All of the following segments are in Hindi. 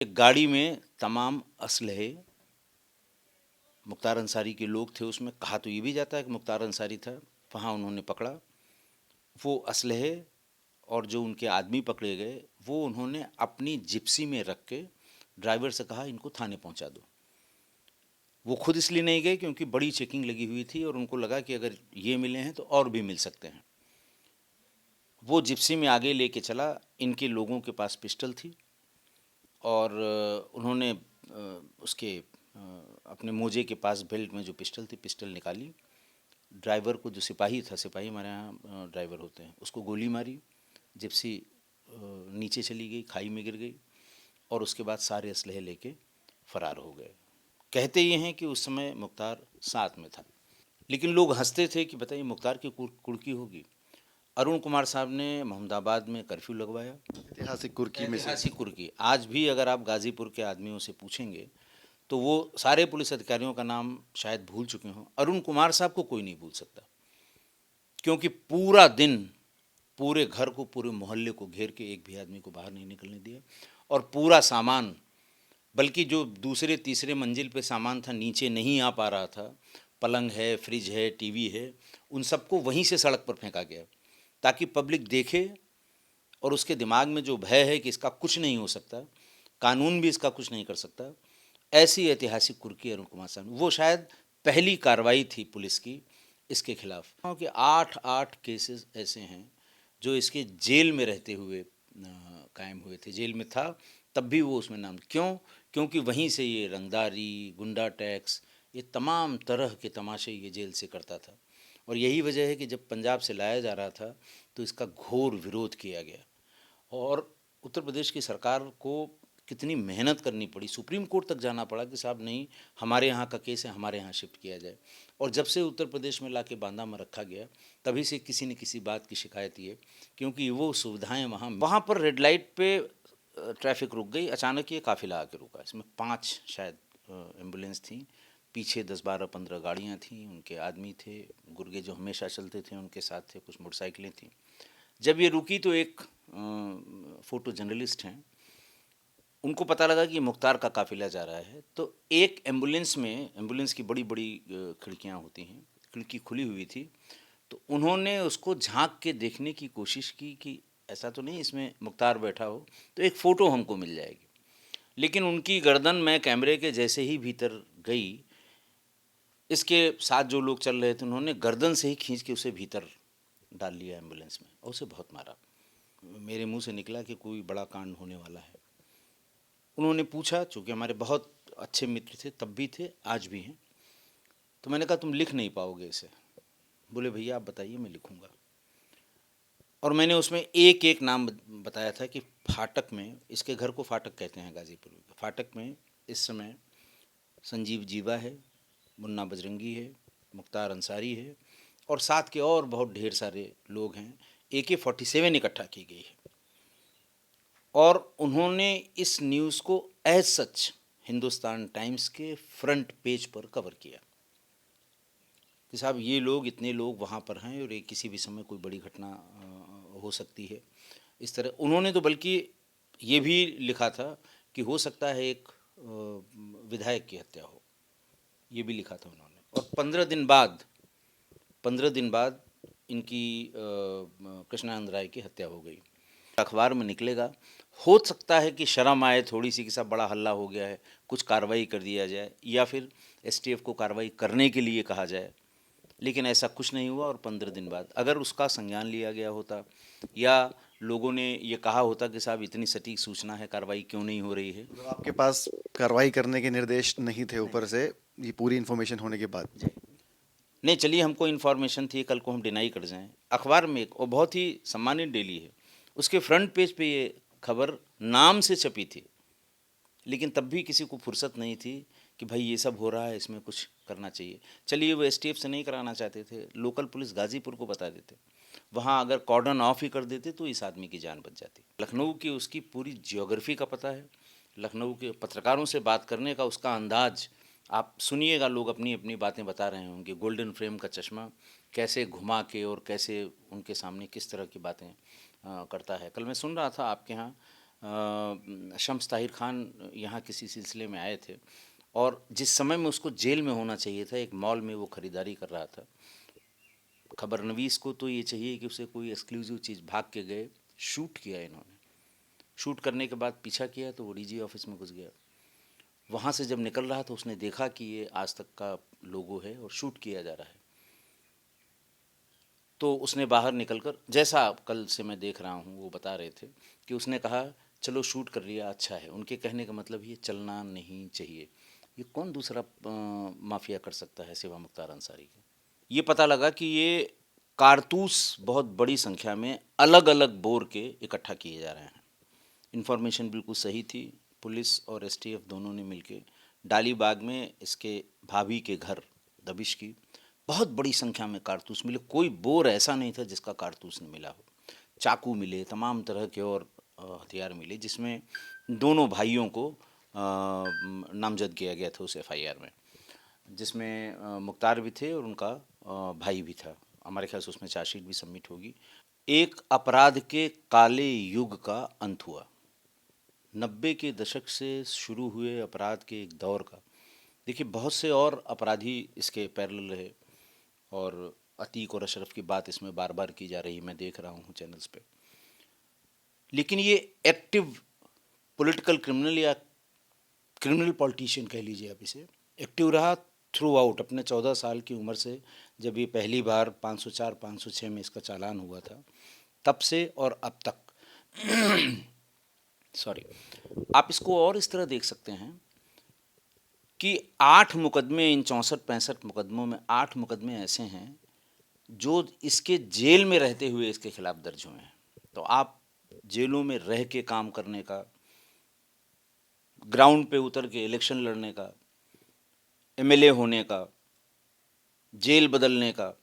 एक गाड़ी में तमाम असलहे मुख्तार अंसारी के लोग थे। उसमें कहा तो ये भी जाता है कि मुख्तार अंसारी था। वहाँ उन्होंने पकड़ा वो असलहे और जो उनके आदमी पकड़े गए वो उन्होंने अपनी जिप्सी में रख के ड्राइवर से कहा इनको थाने पहुँचा दो। वो खुद इसलिए नहीं गए क्योंकि बड़ी चेकिंग लगी हुई थी और उनको लगा कि अगर ये मिले हैं तो और भी मिल सकते हैं। वो जिप्सी में आगे लेके चला। इनके लोगों के पास पिस्टल थी और उन्होंने उसके अपने मोजे के पास बेल्ट में जो पिस्टल थी पिस्टल निकाली। ड्राइवर को जो सिपाही था, सिपाही हमारे यहाँ ड्राइवर होते हैं, उसको गोली मारी। जिप्सी नीचे चली गई, खाई में गिर गई और उसके बाद सारे असलहे लेके फरार हो गए। कहते ये हैं कि उस समय मुख्तार साथ में था, लेकिन लोग हंसते थे कि बताइए मुख्तार की कुर्की होगी। अरुण कुमार साहब ने मोहम्मदाबाद में कर्फ्यू लगवाया। ऐतिहासिक कुर्की में से। ऐतिहासिक कुर्की। आज भी अगर आप गाज़ीपुर के आदमियों से पूछेंगे तो वो सारे पुलिस अधिकारियों का नाम शायद भूल चुके हों, अरुण कुमार साहब को कोई नहीं भूल सकता, क्योंकि पूरा दिन पूरे घर को, पूरे मोहल्ले को घेर के एक भी आदमी को बाहर नहीं निकलने दिया। और पूरा सामान, बल्कि जो दूसरे तीसरे मंजिल पे सामान था नीचे नहीं आ पा रहा था, पलंग है, फ्रिज है, टीवी है, उन सबको वहीं से सड़क पर फेंका गया ताकि पब्लिक देखे और उसके दिमाग में जो भय है कि इसका कुछ नहीं हो सकता, कानून भी इसका कुछ नहीं कर सकता। ऐसी ऐतिहासिक कुर्की अरुण कुमार साहब, वो शायद पहली कार्रवाई थी पुलिस की इसके खिलाफ। क्योंकि 8 केसेस ऐसे हैं जो इसके जेल में रहते हुए कायम हुए थे। जेल में था तब भी वो उसमें नाम क्यों? क्योंकि वहीं से ये रंगदारी, गुंडा टैक्स, ये तमाम तरह के तमाशे ये जेल से करता था। और यही वजह है कि जब पंजाब से लाया जा रहा था तो इसका घोर विरोध किया गया और उत्तर प्रदेश की सरकार को कितनी मेहनत करनी पड़ी, सुप्रीम कोर्ट तक जाना पड़ा कि साहब नहीं, हमारे यहाँ का केस है, हमारे यहाँ शिफ्ट किया जाए। और जब से उत्तर प्रदेश में लाके बांदा में रखा गया तभी से किसी न किसी बात की शिकायत ये, क्योंकि वो सुविधाएं वहाँ वहाँ पर रेड लाइट पे ट्रैफिक रुक गई। अचानक ये काफिला आके रुका। इसमें 5 शायद एम्बुलेंस थी, पीछे 10-12-15 गाड़ियाँ थीं, उनके आदमी थे, गुर्गे जो हमेशा चलते थे उनके साथ थे, कुछ मोटरसाइकिलें थीं। जब ये रुकी तो एक फ़ोटो जर्नलिस्ट हैं, उनको पता लगा कि मुख्तार का काफ़िला जा रहा है। तो एक एम्बुलेंस में, एम्बुलेंस की बड़ी बड़ी खिड़कियाँ होती हैं, खिड़की खुली हुई थी, तो उन्होंने उसको झांक के देखने की कोशिश की कि ऐसा तो नहीं इसमें मुख्तार बैठा हो, तो एक फ़ोटो हमको मिल जाएगी। लेकिन उनकी गर्दन में कैमरे के जैसे ही भीतर गई, इसके साथ जो लोग चल रहे थे उन्होंने गर्दन से ही खींच के उसे भीतर डाल लिया एम्बुलेंस में और उसे बहुत मारा। मेरे मुंह से निकला कि कोई बड़ा कांड होने वाला है। उन्होंने पूछा, चूँकि हमारे बहुत अच्छे मित्र थे, तब भी थे, आज भी हैं, तो मैंने कहा तुम लिख नहीं पाओगे इसे। बोले भैया आप बताइए, मैं लिखूँगा। और मैंने उसमें एक एक नाम बताया था कि फाटक में, इसके घर को फाटक कहते हैं गाज़ीपुर में, फाटक में इस समय संजीव जीवा है, मुन्ना बजरंगी है, मुख्तार अंसारी है और साथ के और बहुत ढेर सारे लोग हैं। AK-47 इकट्ठा की गई है और उन्होंने इस न्यूज़ को एज सच हिंदुस्तान टाइम्स के फ्रंट पेज पर कवर किया कि साहब ये लोग, इतने लोग वहाँ पर हैं और ये किसी भी समय कोई बड़ी घटना हो सकती है। इस तरह उन्होंने तो बल्कि ये भी लिखा था कि हो सकता है एक विधायक की हत्या हो, ये भी लिखा था उन्होंने। और 15 दिन बाद इनकी कृष्णानंद राय की हत्या हो गई। अखबार में निकलेगा, हो सकता है कि शर्म आए थोड़ी सी कि सब बड़ा हल्ला हो गया है, कुछ कार्रवाई कर दिया जाए या फिर STF को कार्रवाई करने के लिए कहा जाए, लेकिन ऐसा कुछ नहीं हुआ। और 15 दिन बाद अगर उसका संज्ञान लिया गया होता या लोगों ने ये कहा होता कि साहब इतनी सटीक सूचना है, कार्रवाई क्यों नहीं हो रही है। मतलब आपके पास कार्रवाई करने के निर्देश नहीं थे ऊपर से, ये पूरी इन्फॉर्मेशन होने के बाद। नहीं, चलिए हमको इन्फॉर्मेशन थी, कल को हम डिनाई कर जाएं। अखबार में एक और बहुत ही सम्मानित डेली है, उसके फ्रंट पेज पे ये खबर नाम से छपी थी, लेकिन तब भी किसी को फुर्सत नहीं थी कि भाई ये सब हो रहा है, इसमें कुछ करना चाहिए। चलिए वो STF से नहीं कराना चाहते थे, लोकल पुलिस गाज़ीपुर को बता देते, वहाँ अगर कॉर्डन ऑफ ही कर देते तो इस आदमी की जान बच जाती। लखनऊ की उसकी पूरी जियोग्राफी का पता है, लखनऊ के पत्रकारों से बात करने का उसका अंदाज आप सुनिएगा। लोग अपनी अपनी बातें बता रहे होंगे, गोल्डन फ्रेम का चश्मा कैसे घुमा के और कैसे उनके सामने किस तरह की बातें करता है। कल मैं सुन रहा था आपके यहाँ शम्स ताहिर खान यहाँ किसी सिलसिले में आए थे और जिस समय में उसको जेल में होना चाहिए था, एक मॉल में वो खरीदारी कर रहा था। खबरनवीस को तो ये चाहिए कि उसे कोई एक्सक्लूसिव चीज़, भाग के गए, शूट किया इन्होंने। शूट करने के बाद पीछा किया तो वो डीजी ऑफिस में घुस गया। वहाँ से जब निकल रहा था उसने देखा कि ये आज तक का लोगो है और शूट किया जा रहा है। तो उसने बाहर निकलकर, जैसा कल से मैं देख रहा हूँ वो बता रहे थे कि उसने कहा चलो शूट कर लिया, अच्छा है। उनके कहने का मतलब ये चलना नहीं चाहिए। ये कौन दूसरा माफिया कर सकता है सिवा मुख्तार अंसारी के। ये पता लगा कि ये कारतूस बहुत बड़ी संख्या में अलग अलग बोर के इकट्ठा किए जा रहे हैं। इन्फॉर्मेशन बिल्कुल सही थी। पुलिस और एसटीएफ दोनों ने मिलके डालीबाग में इसके भाभी के घर दबिश की। बहुत बड़ी संख्या में कारतूस मिले। कोई बोर ऐसा नहीं था जिसका कारतूस न मिला हो। चाकू मिले, तमाम तरह के और हथियार मिले, जिसमें दोनों भाइयों को नामजद किया गया था उस एफआईआर में, जिसमें मुख्तार भी थे और उनका भाई भी था। हमारे ख्याल से उसमें चार्जशीट भी सबमिट होगी। एक अपराध के काले युग का अंत हुआ। 90 के दशक से शुरू हुए अपराध के एक दौर का। देखिए बहुत से और अपराधी इसके पैरेलल रहे और अतीक और अशरफ की बात इसमें बार बार की जा रही है, मैं देख रहा हूँ चैनल्स पे। लेकिन ये एक्टिव पॉलिटिकल क्रिमिनल या क्रिमिनल पॉलिटिशियन कह लीजिए आप इसे, एक्टिव रहा थ्रू आउट अपने 14 साल की उम्र से। जब ये पहली बार 504 506 में इसका चालान हुआ था तब से और अब तक सॉरी, आप इसको और इस तरह देख सकते हैं कि 8 मुकदमे, इन 64-65 मुकदमों में 8 मुकदमे ऐसे हैं जो इसके जेल में रहते हुए इसके खिलाफ दर्ज हुए हैं। तो आप जेलों में रह के काम करने का, ग्राउंड पे उतर के इलेक्शन लड़ने का, एमएलए होने का, जेल बदलने का।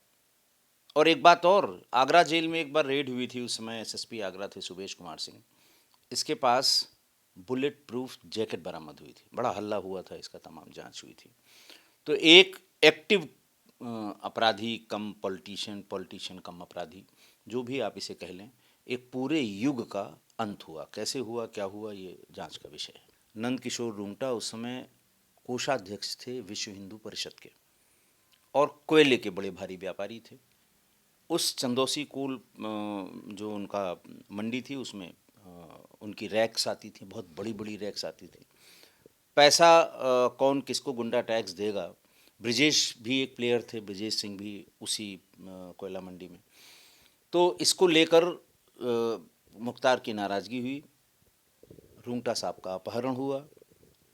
और एक बात और, आगरा जेल में एक बार रेड हुई थी, उस समय एसएसपी आगरा थे सुबेश कुमार सिंह। इसके पास बुलेट प्रूफ जैकेट बरामद हुई थी, बड़ा हल्ला हुआ था इसका, तमाम जांच हुई थी। तो एक एक्टिव अपराधी कम पॉलिटिशियन, पॉलिटिशियन कम अपराधी, जो भी आप इसे कह लें, एक पूरे युग का अंत हुआ। कैसे हुआ, क्या हुआ, ये जांच का विषय है। नंद किशोर रूंगटा उस समय कोषाध्यक्ष थे विश्व हिंदू परिषद के और कोयले के बड़े भारी व्यापारी थे। उस चंदौसी कोल जो उनका मंडी थी उसमें उनकी रैक्स आती थी, बहुत बड़ी बड़ी रैक्स आती थी। पैसा कौन किसको गुंडा टैक्स देगा। ब्रिजेश भी एक प्लेयर थे, ब्रिजेश सिंह भी उसी कोयला मंडी में। तो इसको लेकर मुख्तार की नाराज़गी हुई। रूंगटा साहब का अपहरण हुआ।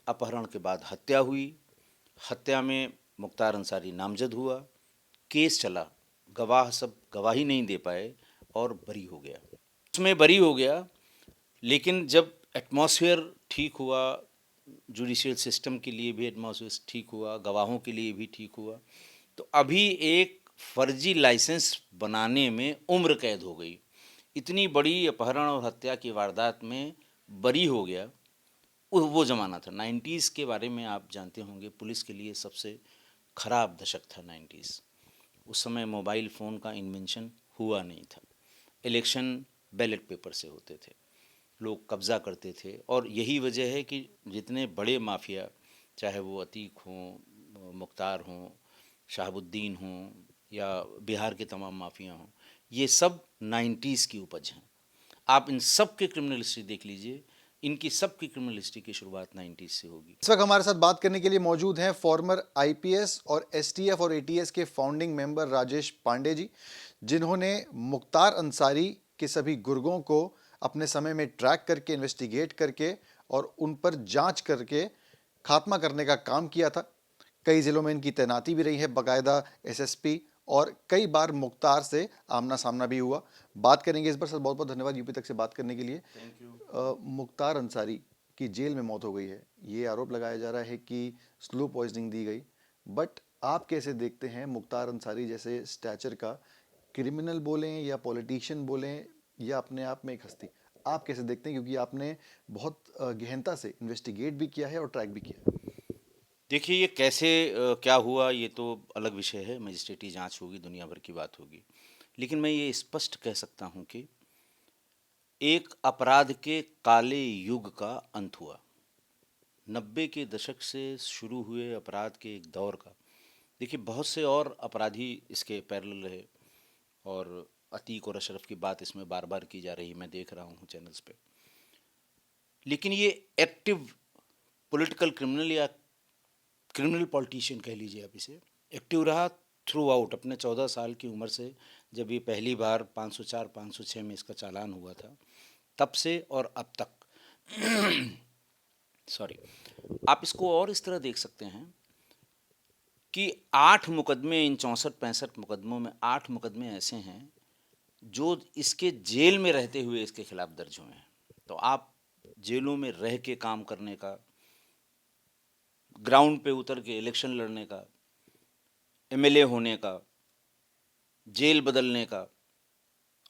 अपहरण के बाद हत्या हुई। हत्या में मुख्तार अंसारी नामजद हुआ। केस चला, गवाह सब गवाही नहीं दे पाए और बरी हो गया। उसमें बरी हो गया, लेकिन जब एटमॉस्फेयर ठीक हुआ, जुडिशियल सिस्टम के लिए भी एटमॉस्फेयर ठीक हुआ, गवाहों के लिए भी ठीक हुआ, तो अभी एक फर्जी लाइसेंस बनाने में उम्र कैद हो गई। इतनी बड़ी अपहरण और हत्या की वारदात में बरी हो गया। वो ज़माना था 90s के बारे में आप जानते होंगे, पुलिस के लिए सबसे खराब दशक था 90s। उस समय मोबाइल फ़ोन का इन्वेंशन हुआ नहीं था। इलेक्शन बैलेट पेपर से होते थे, लोग कब्ज़ा करते थे। और यही वजह है कि जितने बड़े माफिया, चाहे वो अतीक हों, मुख्तार हों, शहाबुद्दीन हों या बिहार के तमाम माफिया हों, ये सब 90s की उपज हैं। आप इन सब के क्रिमिनल हिस्ट्री देख लीजिए, इनकी सब की क्रिमिनल हिस्ट्री की शुरुआत 90s से होगी। इस वक्त हमारे साथ बात करने के लिए मौजूद हैं फॉर्मर आईपीएस और एसटीएफ और एटीएस के फाउंडिंग मेंबर राजेश पांडे जी, जिन्होंने मुख्तार अंसारी के सभी गुर्गों को अपने समय में ट्रैक करके, इन्वेस्टिगेट करके और उन पर जांच करके खात्मा करने का काम किया था। कई जिलों में इनकी तैनाती भी रही है, बाकायदा एसएसपी, और कई बार मुख्तार से आमना सामना भी हुआ। बात करेंगे इस बार। सर बहुत बहुत धन्यवाद यूपी तक से बात करने के लिए। Thank you. मुख्तार अंसारी की जेल में मौत हो गई है, ये आरोप लगाया जा रहा है कि स्लो पॉइजनिंग दी गई, बट आप कैसे देखते हैं मुख्तार अंसारी जैसे स्टैचर का क्रिमिनल बोलें या पॉलिटिशियन बोलें या अपने आप में एक हस्ती, आप कैसे देखते हैं, क्योंकि आपने बहुत गहनता से इन्वेस्टिगेट भी किया है और ट्रैक भी किया है। देखिए ये कैसे क्या हुआ, ये तो अलग विषय है, मजिस्ट्रेटी जांच होगी, दुनिया भर की बात होगी। लेकिन मैं ये स्पष्ट कह सकता हूँ कि एक अपराध के काले युग का अंत हुआ। 90 के दशक से शुरू हुए अपराध के एक दौर का, देखिए बहुत से और अपराधी इसके पैरेलल रहे, और अतीक और अशरफ की बात इसमें बार बार की जा रही है, मैं देख रहा हूँ चैनल्स पे। लेकिन ये एक्टिव पॉलिटिकल क्रिमिनल या क्रिमिनल पॉलिटिशियन कह लीजिए आप इसे, एक्टिव रहा थ्रू आउट अपने 14 साल की उम्र से, जब ये पहली बार 504 506 में इसका चालान हुआ था, तब से और अब तक। सॉरी, आप इसको और इस तरह देख सकते हैं कि 8 मुकदमे, इन 64-65 मुकदमों में 8 मुकदमे ऐसे हैं जो इसके जेल में रहते हुए इसके खिलाफ दर्ज हुए हैं। तो आप जेलों में रह के काम करने का, ग्राउंड पे उतर के इलेक्शन लड़ने का, एमएलए होने का, जेल बदलने का।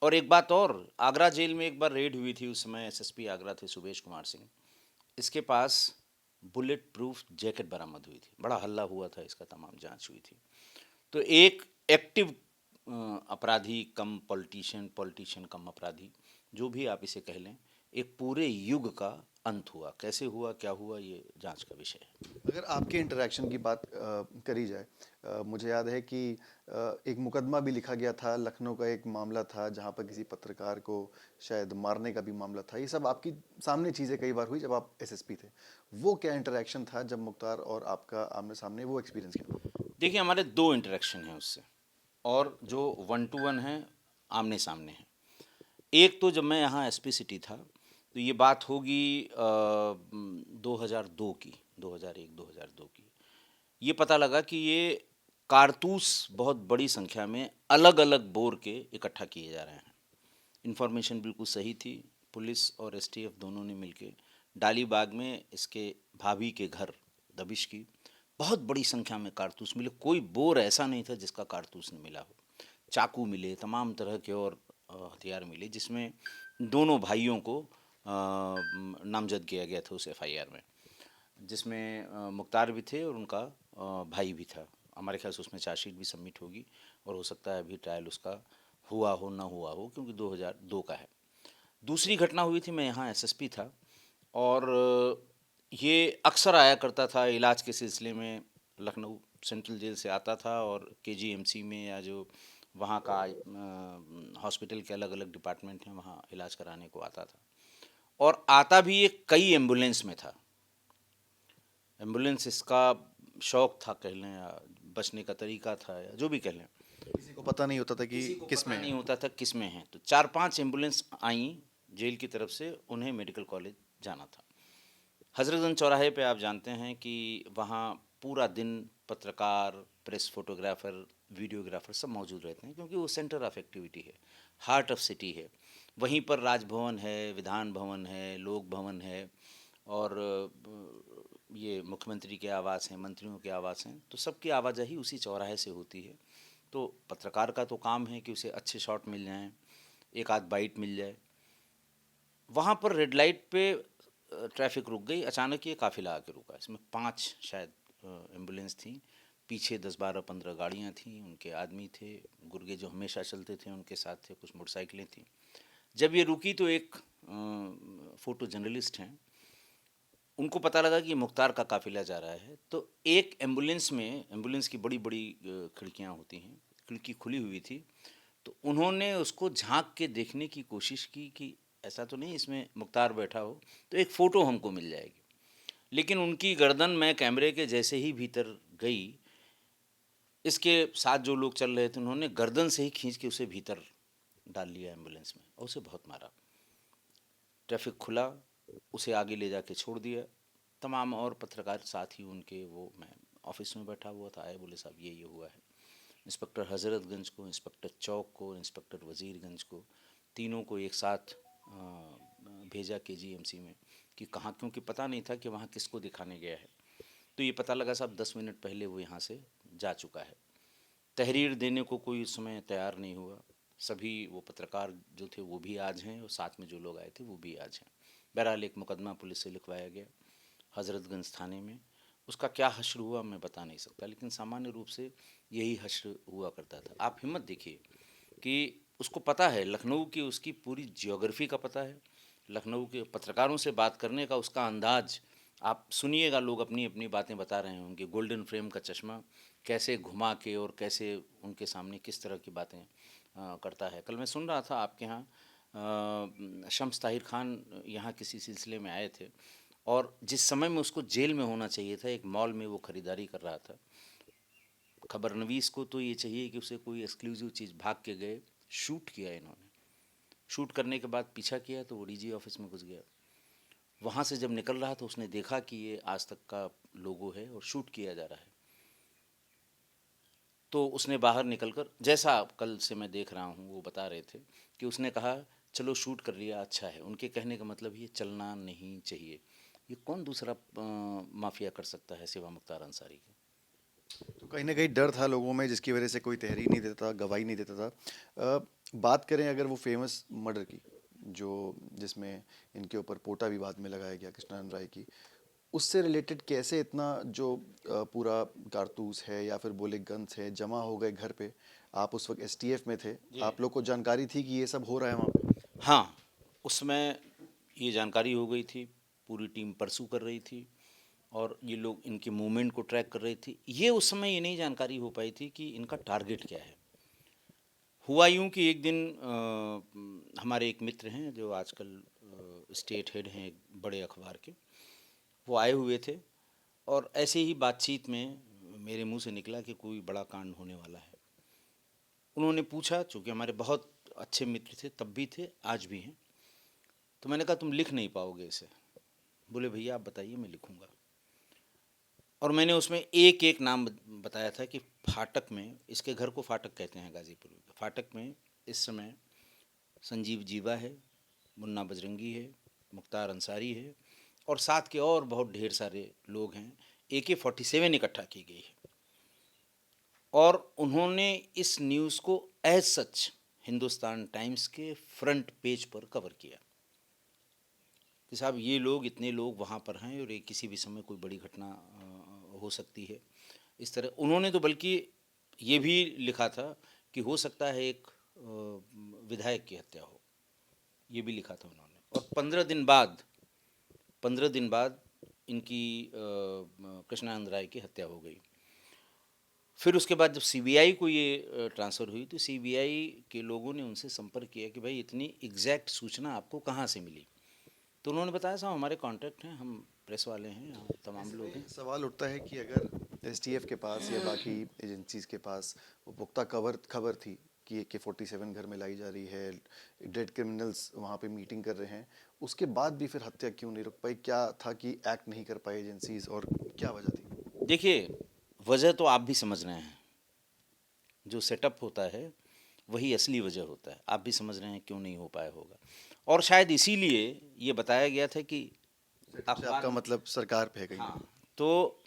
और एक बात और, आगरा जेल में एक बार रेड हुई थी, उस समय एसएसपी आगरा थे सुबेश कुमार सिंह, इसके पास बुलेट प्रूफ जैकेट बरामद हुई थी, बड़ा हल्ला हुआ था इसका, तमाम जांच हुई थी। तो एक एक्टिव अपराधी कम पॉलिटिशियन, पॉलिटिशियन कम अपराधी, जो भी आप इसे कह लें, एक पूरे युग का अंत हुआ। कैसे हुआ, क्या हुआ, ये जांच का विषय है। अगर आपके इंटरेक्शन की बात करी जाए, मुझे याद है कि एक मुकदमा भी लिखा गया था, लखनऊ का एक मामला था जहां पर किसी पत्रकार को शायद मारने का भी मामला था। ये सब आपकी सामने चीज़ें कई बार हुई जब आप एसएसपी थे। वो क्या इंटरेक्शन था जब मुख्तार और आपका आमने सामने, वो एक्सपीरियंस क्या था? देखिए हमारे दो इंटरेक्शन हैं उससे, और जो 1-to-1 है, आमने सामने है। एक तो जब मैं यहाँ एसपी सिटी था, तो ये बात होगी 2002 की, 2001-2002 की। ये पता लगा कि ये कारतूस बहुत बड़ी संख्या में अलग अलग बोर के इकट्ठा किए जा रहे हैं। इन्फॉर्मेशन बिल्कुल सही थी। पुलिस और एसटीएफ दोनों ने मिलके डालीबाग में इसके भाभी के घर दबिश की। बहुत बड़ी संख्या में कारतूस मिले, कोई बोर ऐसा नहीं था जिसका कारतूस न मिला हो। चाकू मिले, तमाम तरह के और हथियार मिले, जिसमें दोनों भाइयों को नामजद किया गया था उस एफआईआर में, जिसमें मुख्तार भी थे और उनका भाई भी था। हमारे ख्याल से उसमें चार्जशीट भी सबमिट होगी, और हो सकता है अभी ट्रायल उसका हुआ हो ना हुआ हो, क्योंकि 2002 का है। दूसरी घटना हुई थी, मैं यहाँ एसएसपी था, और ये अक्सर आया करता था इलाज के सिलसिले में, लखनऊ सेंट्रल जेल से आता था और केजीएमसी में, या जो वहाँ का हॉस्पिटल के अलग अलग डिपार्टमेंट हैं, वहाँ इलाज कराने को आता था। और आता भी ये कई एम्बुलेंस में था। एम्बुलेंस इसका शौक था कह लें, या बचने का तरीका था, या जो भी कह लें। किसी को पता नहीं होता था कि किसी को किस पता में नहीं है। होता था किस में है। तो 4-5 एम्बुलेंस आई जेल की तरफ से, उन्हें मेडिकल कॉलेज जाना था। हजरतगंज चौराहे पे आप जानते हैं कि वहाँ पूरा दिन पत्रकार, प्रेस फोटोग्राफर, वीडियोग्राफर सब मौजूद रहते हैं, क्योंकि वो सेंटर ऑफ एक्टिविटी है, हार्ट ऑफ सिटी है। वहीं पर राजभवन है, विधान भवन है, लोक भवन है, और ये मुख्यमंत्री के आवास हैं, मंत्रियों के आवास हैं। तो सबकी आवाजाही उसी चौराहे से होती है। तो पत्रकार का तो काम है कि उसे अच्छे शॉट मिल जाएं, एक आध बाइट मिल जाए। वहाँ पर रेड लाइट पे ट्रैफिक रुक गई, अचानक ये काफिला आके रुका। इसमें 5 शायद एम्बुलेंस थी, पीछे 10-12-15 गाड़ियाँ थीं, उनके आदमी थे, गुर्गे जो हमेशा चलते थे उनके साथ थे, कुछ मोटरसाइकिलें थीं। जब ये रुकी तो एक फ़ोटो जर्नलिस्ट हैं, उनको पता लगा कि मुख्तार का काफिला जा रहा है। तो एक एम्बुलेंस में, एम्बुलेंस की बड़ी बड़ी खिड़कियाँ होती हैं, खिड़की खुली हुई थी, तो उन्होंने उसको झांक के देखने की कोशिश की कि ऐसा तो नहीं इसमें मुख्तार बैठा हो, तो एक फ़ोटो हमको मिल जाएगी। लेकिन उनकी गर्दन में कैमरे के जैसे ही भीतर गई, इसके साथ जो लोग चल रहे थे उन्होंने गर्दन से ही खींच के उसे भीतर डाल लिया एम्बुलेंस में, और उसे बहुत मारा। ट्रैफिक खुला, उसे आगे ले जाके छोड़ दिया। तमाम और पत्रकार साथी उनके, वो, मैं ऑफिस में बैठा हुआ था, आए, बोले साहब ये हुआ है। इंस्पेक्टर हजरतगंज को, इंस्पेक्टर चौक को, इंस्पेक्टर वजीरगंज को, तीनों को एक साथ भेजा केजीएमसी में कि कहाँ, क्योंकि पता नहीं था कि वहाँ किसको दिखाने गया है। तो ये पता लगा साहब 10 मिनट पहले वो यहाँ से जा चुका है। तहरीर देने को कोई उस समय तैयार नहीं हुआ। सभी वो पत्रकार जो थे वो भी आज हैं, और साथ में जो लोग आए थे वो भी आज हैं। बहरहाल एक मुकदमा पुलिस से लिखवाया गया हजरतगंज थाने में। उसका क्या हश्र हुआ मैं बता नहीं सकता, लेकिन सामान्य रूप से यही हश्र हुआ करता था। आप हिम्मत देखिए कि उसको पता है लखनऊ की, उसकी पूरी जियोग्राफी का पता है, लखनऊ के पत्रकारों से बात करने का उसका अंदाज। आप सुनिएगा, लोग अपनी अपनी बातें बता रहे हैं, उनके गोल्डन फ्रेम का चश्मा कैसे घुमा के और कैसे उनके सामने किस तरह की बातें करता है। कल मैं सुन रहा था आपके यहाँ शम्स ताहिर खान यहाँ किसी सिलसिले में आए थे, और जिस समय में उसको जेल में होना चाहिए था, एक मॉल में वो खरीदारी कर रहा था। खबरनवीस को तो ये चाहिए कि उसे कोई एक्सक्लूसिव चीज़, भाग के गए, शूट किया इन्होंने, शूट करने के बाद पीछा किया तो वो डीजी ऑफिस में घुस गया। वहाँ से जब निकल रहा था उसने देखा कि ये आज तक का लोगो है और शूट किया जा रहा है, तो उसने बाहर निकलकर, जैसा कल से मैं देख रहा हूँ वो बता रहे थे कि उसने कहा चलो शूट कर लिया, अच्छा है। उनके कहने का मतलब ये चलना नहीं चाहिए। ये कौन दूसरा माफिया कर सकता है सिवा मुख्तार अंसारी के? तो कहीं ना कहीं डर था लोगों में, जिसकी वजह से कोई तहरीर नहीं देता था, गवाही नहीं देता था। बात करें अगर वो फेमस मर्डर की, जो जिसमें इनके ऊपर पोटा भी बाद में लगाया गया कृष्णानंद राय की, उससे रिलेटेड कैसे इतना जो पूरा कारतूस है या फिर बोले गन्स है जमा हो गए घर पे? आप उस वक्त एसटीएफ में थे, आप लोग को जानकारी थी कि ये सब हो रहा है वहाँ पे? हाँ, उसमें ये जानकारी हो गई थी, पूरी टीम परसू कर रही थी और ये लोग इनके मूवमेंट को ट्रैक कर रही थी। ये उस समय ये नहीं जानकारी हो पाई थी कि इनका टारगेट क्या है। हुआ यूँ कि एक दिन हमारे एक मित्र हैं जो आजकल स्टेट हेड हैं एक बड़े अखबार के, वो आए हुए थे, और ऐसे ही बातचीत में मेरे मुंह से निकला कि कोई बड़ा कांड होने वाला है। उन्होंने पूछा, चूँकि हमारे बहुत अच्छे मित्र थे, तब भी थे, आज भी हैं, तो मैंने कहा तुम लिख नहीं पाओगे इसे। बोले भैया आप बताइए, मैं लिखूंगा। और मैंने उसमें एक एक नाम बताया था कि फाटक में, इसके घर को फाटक कहते हैं गाज़ीपुर में, फाटक में इस समय संजीव जीवा है, मुन्ना बजरंगी है, मुख्तार अंसारी है, और साथ के और बहुत ढेर सारे लोग हैं। AK-47 इकट्ठा की गई है, और उन्होंने इस न्यूज़ को एज सच हिंदुस्तान टाइम्स के फ्रंट पेज पर कवर किया कि साहब ये लोग, इतने लोग वहाँ पर हैं और ये किसी भी समय कोई बड़ी घटना हो सकती है। इस तरह उन्होंने तो बल्कि ये भी लिखा था कि हो सकता है एक विधायक की हत्या हो, ये भी लिखा था उन्होंने। और 15 दिन बाद इनकी कृष्णानंद राय की हत्या हो गई। फिर उसके बाद जब सीबीआई को ये ट्रांसफ़र हुई तो सीबीआई के लोगों ने उनसे संपर्क किया कि भाई इतनी एग्जैक्ट सूचना आपको कहाँ से मिली? तो उन्होंने बताया साहब हमारे कांटेक्ट हैं, हम प्रेस वाले हैं, हम तमाम ऐसे लोग में हैं। सवाल उठता है कि अगर एसटीएफ के पास या बाकी एजेंसीज के पास वो पुख्ता खबर थी कि AK-47 घर में लाई जा रही है, डेड क्रिमिनल्स वहाँ पे मीटिंग कर रहे हैं, उसके बाद भी फिर हत्या क्यों नहीं रुक पाई? क्या था कि एक्ट नहीं कर पाई एजेंसीज, और क्या वजह थी? देखिए, वजह तो आप भी समझ रहे हैं, जो सेटअप होता है वही असली वजह होता है। आप भी समझ रहे हैं क्यों नहीं हो पाया होगा, और शायद इसीलिए ये बताया गया था कि सेटअप से अखबार आपका में, मतलब सरकार पे है कहीं ना हाँ, कहीं? तो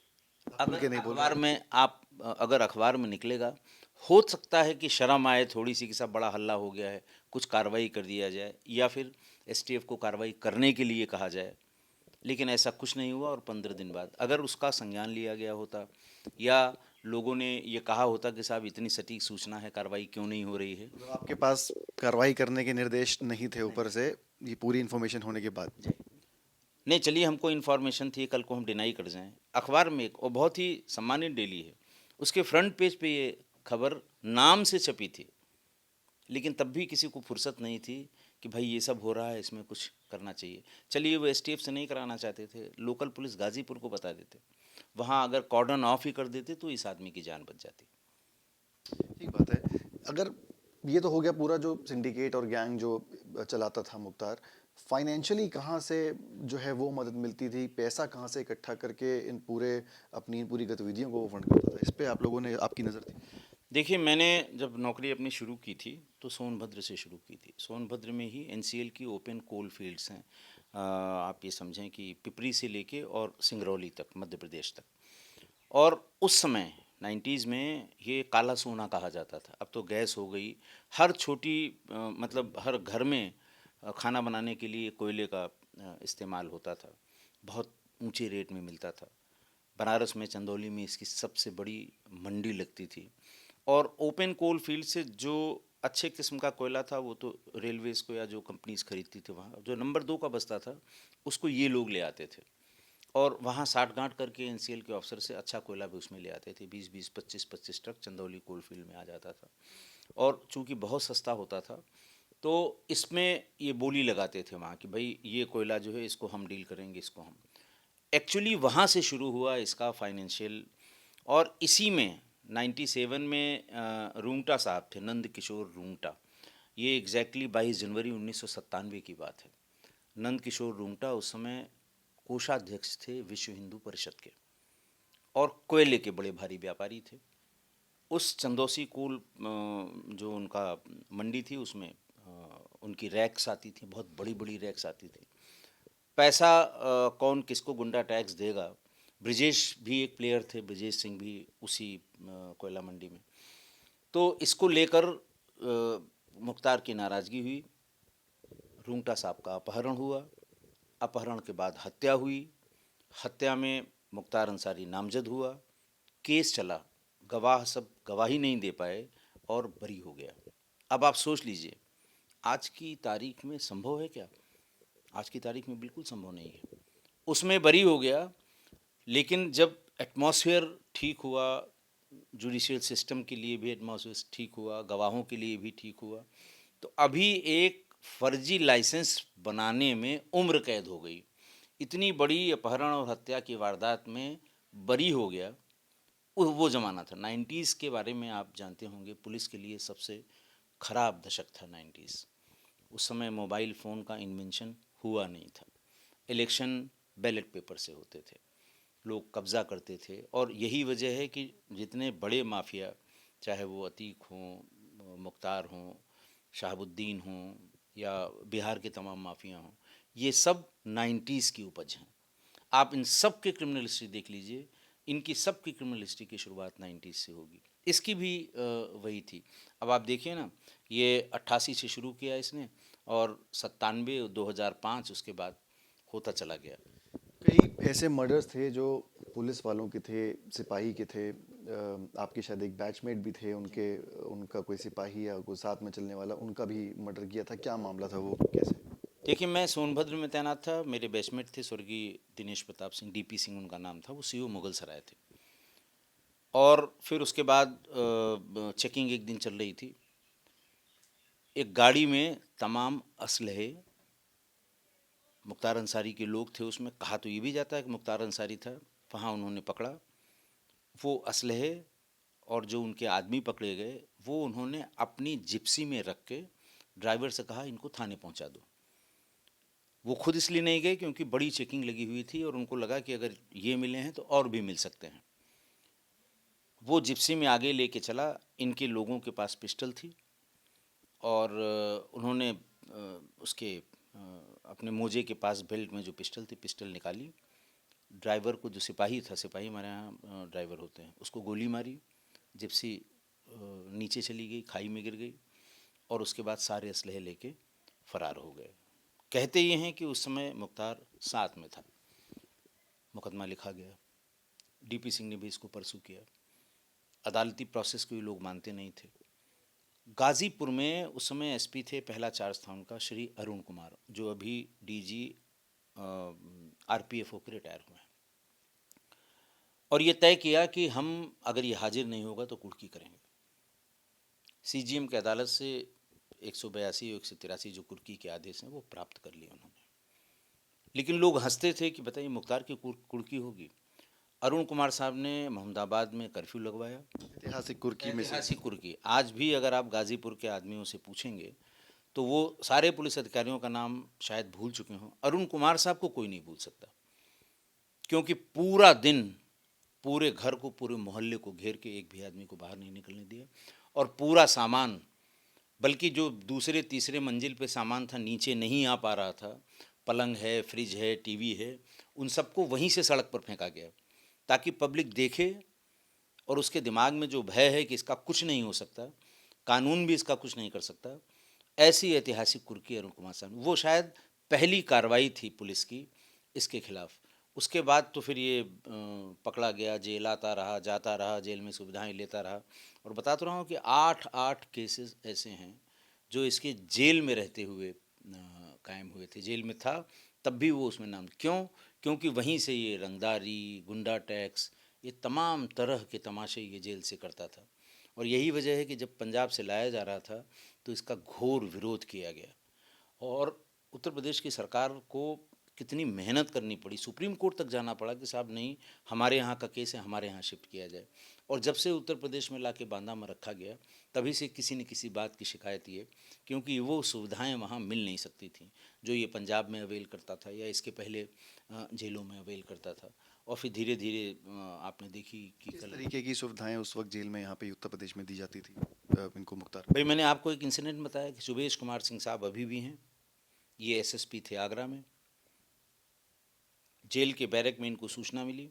आप खुल के नहीं बोल रहे हैं? अगर अखबार में निकलेगा, हो सकता है कि शर्म आए थोड़ी सी कि सब बड़ा हल्ला हो गया है, कुछ कार्रवाई कर दिया जाए, या फिर एसटीएफ को कार्रवाई करने के लिए कहा जाए। लेकिन ऐसा कुछ नहीं हुआ, और 15 दिन बाद अगर उसका संज्ञान लिया गया होता, या लोगों ने ये कहा होता कि साहब इतनी सटीक सूचना है, कार्रवाई क्यों नहीं हो रही है। मतलब आपके पास कार्रवाई करने के निर्देश नहीं थे नहीं, ऊपर से, ये पूरी इन्फॉर्मेशन होने के बाद? जी, नहीं, चलिए हमको इन्फॉर्मेशन थी, कल को हम डिनाई कर जाएं। अखबार में एक, और बहुत ही सम्मानित डेली है, उसके फ्रंट पेज पे ये खबर नाम से छपी थी, लेकिन तब भी किसी को फुर्सत नहीं थी कि भाई ये सब हो रहा है, इसमें कुछ करना चाहिए। चलिए वो एसटीएफ से नहीं कराना चाहते थे, लोकल पुलिस गाजीपुर को बता देते, वहाँ अगर कॉर्डन ऑफ ही कर देते तो इस आदमी की जान बच जाती। ठीक बात है। अगर ये तो हो गया पूरा जो सिंडिकेट और गैंग जो चलाता था मुख्तार, फाइनेंशियली कहाँ से जो है वो मदद मिलती थी? पैसा कहाँ से इकट्ठा करके इन अपनी इन पूरी गतिविधियों को वो फंड करता था? इस पे आप लोगों ने, आपकी नज़र थी? देखिए, मैंने जब नौकरी अपनी शुरू की थी तो सोनभद्र से शुरू की थी। सोनभद्र में ही एनसीएल की ओपन कोल फील्ड्स हैं। आप ये समझें कि पिपरी से लेके और सिंगरौली तक, मध्य प्रदेश तक। और उस समय 90s में ये काला सोना कहा जाता था। अब तो गैस हो गई, हर छोटी मतलब हर घर में खाना बनाने के लिए कोयले का इस्तेमाल होता था, बहुत ऊंचे रेट में मिलता था। बनारस में चंदौली में इसकी सबसे बड़ी मंडी लगती थी, और ओपन कोल फील्ड से जो अच्छे किस्म का कोयला था वो तो रेलवेज़ को या जो कंपनीज खरीदती थी वहाँ, जो नंबर 2 का बस्ता था उसको ये लोग ले आते थे और वहाँ साठ-गांठ करके एनसीएल के ऑफिसर से अच्छा कोयला भी उसमें ले आते थे। 20-20, 25-25 ट्रक चंदौली कोल फील्ड में आ जाता था और चूंकि बहुत सस्ता होता था तो इसमें ये बोली लगाते थे वहाँ कि भाई ये कोयला जो है इसको हम डील करेंगे, इसको हम एक्चुअली वहाँ से शुरू हुआ इसका फाइनेंशियल। और इसी में 97 में रूंगटा साहब थे, नंद किशोर रूंगटा। ये एग्जैक्टली 22 जनवरी 1997 की बात है। नंद किशोर रूंगटा उस समय कोषाध्यक्ष थे विश्व हिंदू परिषद के और कोयले के बड़े भारी व्यापारी थे। उस चंदौसी कोल जो उनका मंडी थी उसमें उनकी रैक्स आती थी, बहुत बड़ी बड़ी रैक्स आती थी। पैसा कौन किसको गुंडा टैक्स देगा। ब्रिजेश भी एक प्लेयर थे, ब्रिजेश सिंह भी उसी कोयला मंडी में। तो इसको लेकर मुख्तार की नाराज़गी हुई, रूंगटा साहब का अपहरण हुआ, अपहरण के बाद हत्या हुई, हत्या में मुख्तार अंसारी नामजद हुआ, केस चला, गवाह सब गवाही नहीं दे पाए और बरी हो गया। अब आप सोच लीजिए आज की तारीख में संभव है क्या? आज की तारीख में बिल्कुल संभव नहीं है। उसमें बरी हो गया, लेकिन जब एटमॉस्फेयर ठीक हुआ, जुडिशियल सिस्टम के लिए भी एटमॉस्फेयर ठीक हुआ, गवाहों के लिए भी ठीक हुआ, तो अभी एक फर्जी लाइसेंस बनाने में उम्र कैद हो गई। इतनी बड़ी अपहरण और हत्या की वारदात में बरी हो गया। वो ज़माना था 90s के बारे में आप जानते होंगे, पुलिस के लिए सबसे खराब दशक था 90s। उस समय मोबाइल फ़ोन का इन्वेंशन हुआ नहीं था। इलेक्शन बैलेट पेपर से होते थे, लोग कब्ज़ा करते थे और यही वजह है कि जितने बड़े माफिया, चाहे वो अतीक हों, मुख्तार हों, शहाबुद्दीन हों या बिहार के तमाम माफिया हों, ये सब 90s की उपज हैं। आप इन सब के क्रिमिनल हिस्ट्री देख लीजिए, इनकी सब की क्रिमिनल हिस्ट्री की शुरुआत 90s से होगी। इसकी भी वही थी। अब आप देखिए ना, ये 88 से शुरू किया इसने और 97, 2005 उसके बाद होता चला गया। कई ऐसे मर्डर्स थे जो पुलिस वालों के थे, सिपाही के थे। आपके शायद एक बैचमेट भी थे, उनके उनका कोई सिपाही या कोई साथ में चलने वाला, उनका भी मर्डर किया था। क्या मामला था वो, कैसे? देखिए, मैं सोनभद्र में तैनात था, मेरे बैचमेट थे स्वर्गीय दिनेश प्रताप सिंह, डीपी सिंह उनका नाम था, वो सीओ मुगल सराय थे। और फिर उसके बाद चेकिंग एक दिन चल रही थी, एक गाड़ी में तमाम असलहे, मुख्तार अंसारी के लोग थे उसमें, कहा तो ये भी जाता है कि मुख्तार अंसारी था, वहाँ उन्होंने पकड़ा वो असलहे और जो उनके आदमी पकड़े गए वो उन्होंने अपनी जिप्सी में रख के ड्राइवर से कहा इनको थाने पहुँचा दो। वो खुद इसलिए नहीं गए क्योंकि बड़ी चेकिंग लगी हुई थी और उनको लगा कि अगर ये मिले हैं तो और भी मिल सकते हैं। वो जिप्सी में आगे लेके चला, इनके लोगों के पास पिस्टल थी और उन्होंने उसके अपने मोजे के पास बेल्ट में जो पिस्टल थी, पिस्टल निकाली, ड्राइवर को, जो सिपाही था, सिपाही हमारे यहाँ ड्राइवर होते हैं, उसको गोली मारी, जिप्सी नीचे चली गई, खाई में गिर गई और उसके बाद सारे असलहे लेके फरार हो गए। कहते ये हैं कि उस समय मुख्तार साथ में था। मुकदमा लिखा गया, डीपी सिंह ने भी इसको परसू किया। अदालती प्रोसेस को ये लोग मानते नहीं थे। गाज़ीपुर में उस समय एसपी थे, पहला चार्ज था उनका श्री अरुण कुमार, जो अभी डीजी आरपीएफ होकर रिटायर हुए हैं। और ये तय किया कि हम अगर ये हाजिर नहीं होगा तो कुर्की करेंगे। सीजीएम की अदालत से 182 और 183 जो कुर्की के आदेश हैं वो प्राप्त कर लिए उन्होंने। लेकिन लोग हंसते थे कि बताइए मुख्तार की कुर्की होगी। अरुण कुमार साहब ने मोहम्मदाबाद में कर्फ्यू लगवाया, ऐतिहासिक कुर्की में से। ऐतिहासिक कुर्की। आज भी अगर आप गाज़ीपुर के आदमियों से पूछेंगे तो वो सारे पुलिस अधिकारियों का नाम शायद भूल चुके हों, अरुण कुमार साहब को कोई नहीं भूल सकता, क्योंकि पूरा दिन पूरे घर को, पूरे मोहल्ले को घेर के एक भी आदमी को बाहर नहीं निकलने दिया और पूरा सामान, बल्कि जो दूसरे तीसरे मंजिल पे सामान था नीचे नहीं आ पा रहा था, पलंग है, फ्रिज है, टीवी है, उन सबको वहीं से सड़क पर फेंका गया ताकि पब्लिक देखे और उसके दिमाग में जो भय है कि इसका कुछ नहीं हो सकता, कानून भी इसका कुछ नहीं कर सकता, ऐसी ऐतिहासिक कुर्की अरुण कुमार साहब, वो शायद पहली कार्रवाई थी पुलिस की इसके खिलाफ। उसके बाद तो फिर ये पकड़ा गया, जेल आता रहा, जाता रहा, जेल में सुविधाएं लेता रहा। और बता तो रहा हूँ कि 8 केसेस ऐसे हैं जो इसके जेल में रहते हुए कायम हुए थे। जेल में था तब भी वो उसमें नाम क्यों? क्योंकि वहीं से ये रंगदारी, गुंडा टैक्स, ये तमाम तरह के तमाशे ये जेल से करता था। और यही वजह है कि जब पंजाब से लाया जा रहा था तो इसका घोर विरोध किया गया। और उत्तर प्रदेश की सरकार को कितनी मेहनत करनी पड़ी, सुप्रीम कोर्ट तक जाना पड़ा कि साहब नहीं, हमारे यहाँ का केस है, हमारे यहाँ शिफ्ट किया जाए। और जब से उत्तर प्रदेश में लाके बांदा में रखा गया, तभी से किसी न किसी बात की शिकायत ये, क्योंकि वो सुविधाएं वहाँ मिल नहीं सकती थी जो ये पंजाब में अवेल करता था या इसके पहले जेलों में अवेल करता था। और फिर धीरे धीरे आपने देखी कि किस कल तरीके की सुविधाएं उस वक्त जेल में यहाँ पे उत्तर प्रदेश में दी जाती थी इनको मुख्तार? भाई, मैंने आपको एक इंसिडेंट बताया कि सुबेश कुमार सिंह साहब अभी भी हैं, ये एसएसपी थे आगरा में। जेल के बैरक में इनको सूचना मिली,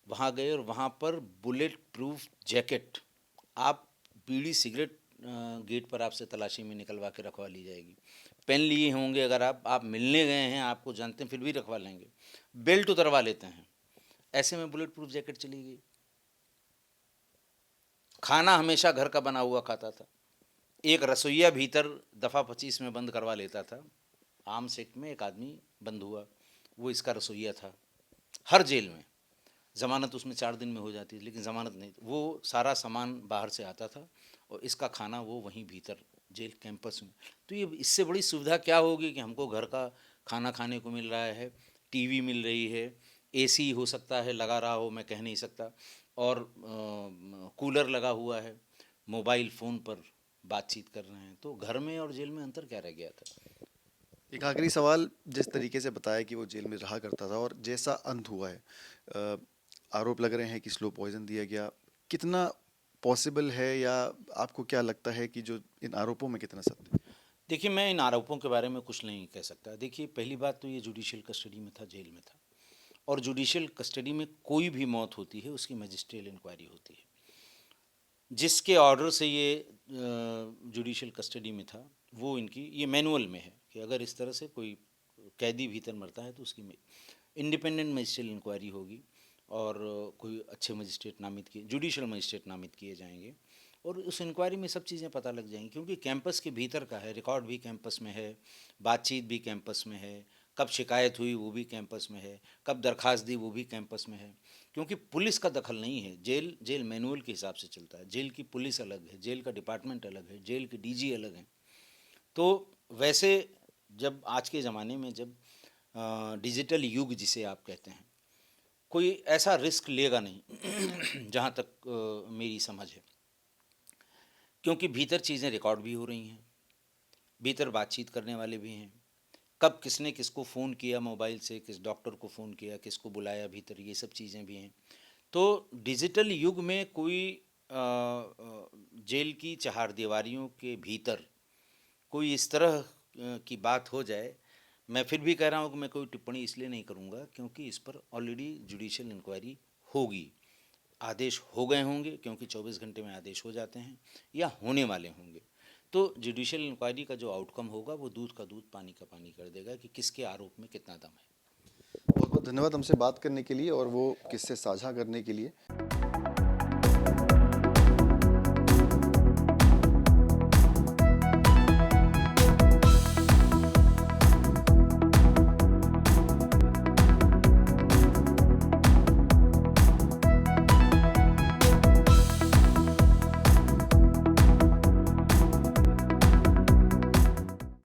वहाँ गए और वहाँ पर बुलेट प्रूफ जैकेट, आप बीड़ी सिगरेट गेट पर आपसे तलाशी में निकलवा के रखवा ली जाएगी। पेन लिए होंगे, अगर आप मिलने गए हैं, आपको जानते हैं, फिर भी रखवा लेंगे। बेल्ट उतरवा लेते हैं। ऐसे में बुलेट प्रूफ जैकेट चली गई। खाना हमेशा घर का बना हुआ खाता था। एक रसोईया भीतर दफ़ा 25 में बंद करवा लेता था। आम सेक्ट में एक आदमी बंद हुआ, वो इसका रसोईया था। हर जेल में ज़मानत उसमें 4 दिन में हो जाती थी, लेकिन ज़मानत नहीं, वो सारा सामान बाहर से आता था और इसका खाना वो वहीं भीतर जेल कैंपस में। तो ये इससे बड़ी सुविधा क्या होगी कि हमको घर का खाना खाने को मिल रहा है, टीवी मिल रही है, एसी हो सकता है लगा रहा हो, मैं कह नहीं सकता, और कूलर लगा हुआ है, मोबाइल फ़ोन पर बातचीत कर रहे हैं। तो घर में और जेल में अंतर क्या रह गया था? एक आखिरी सवाल, जिस तरीके से बताया कि वो जेल में रहा करता था और जैसा अंत हुआ है, आरोप लग रहे हैं कि स्लो पॉइजन दिया गया, कितना पॉसिबल है या आपको क्या लगता है कि जो इन आरोपों में कितना सत्य है? देखिए, मैं इन आरोपों के बारे में कुछ नहीं कह सकता। देखिए, पहली बात तो ये जुडिशियल कस्टडी में था, जेल में था, और जुडिशियल कस्टडी में कोई भी मौत होती है उसकी मजिस्ट्रियल इंक्वायरी होती है। जिसके ऑर्डर से ये जुडिशियल कस्टडी में था, वो इनकी ये मैनुअल में है कि अगर इस तरह से कोई कैदी भीतर मरता है तो उसकी इंडिपेंडेंट मजिस्ट्रियल इंक्वायरी होगी और कोई अच्छे मजिस्ट्रेट नामित किए, जुडिशियल मजिस्ट्रेट नामित किए जाएंगे और उस इंक्वायरी में सब चीज़ें पता लग जाएंगी, क्योंकि कैंपस के भीतर का है, रिकॉर्ड भी कैंपस में है, बातचीत भी कैंपस में है, कब शिकायत हुई वो भी कैंपस में है, कब दरखास्त दी वो भी कैंपस में है। क्योंकि पुलिस का दखल नहीं है, जेल जेल मैनुअल के हिसाब से चलता है। जेल की पुलिस अलग है, जेल का डिपार्टमेंट अलग है, जेल के डीजी अलग हैं। तो वैसे जब आज के ज़माने में जब डिजिटल युग जिसे आप कहते हैं, कोई ऐसा रिस्क लेगा नहीं जहाँ तक मेरी समझ है, क्योंकि भीतर चीज़ें रिकॉर्ड भी हो रही हैं, भीतर बातचीत करने वाले भी हैं, कब किसने किसको फ़ोन किया मोबाइल से, किस डॉक्टर को फ़ोन किया, किसको बुलाया भीतर, ये सब चीज़ें भी हैं। तो डिजिटल युग में कोई जेल की चहारदीवारियों के भीतर कोई इस तरह की बात हो जाए, मैं फिर भी कह रहा हूँ कि मैं कोई टिप्पणी इसलिए नहीं करूँगा क्योंकि इस पर ऑलरेडी जुडिशियल इंक्वायरी होगी, आदेश हो गए होंगे, क्योंकि 24 घंटे में आदेश हो जाते हैं या होने वाले होंगे। तो जुडिशियल इंक्वायरी का जो आउटकम होगा वो दूध का दूध पानी का पानी कर देगा कि किसके आरोप में कितना दम है। बहुत बहुत धन्यवाद हमसे बात करने के लिए और वो किस्से साझा करने के लिए।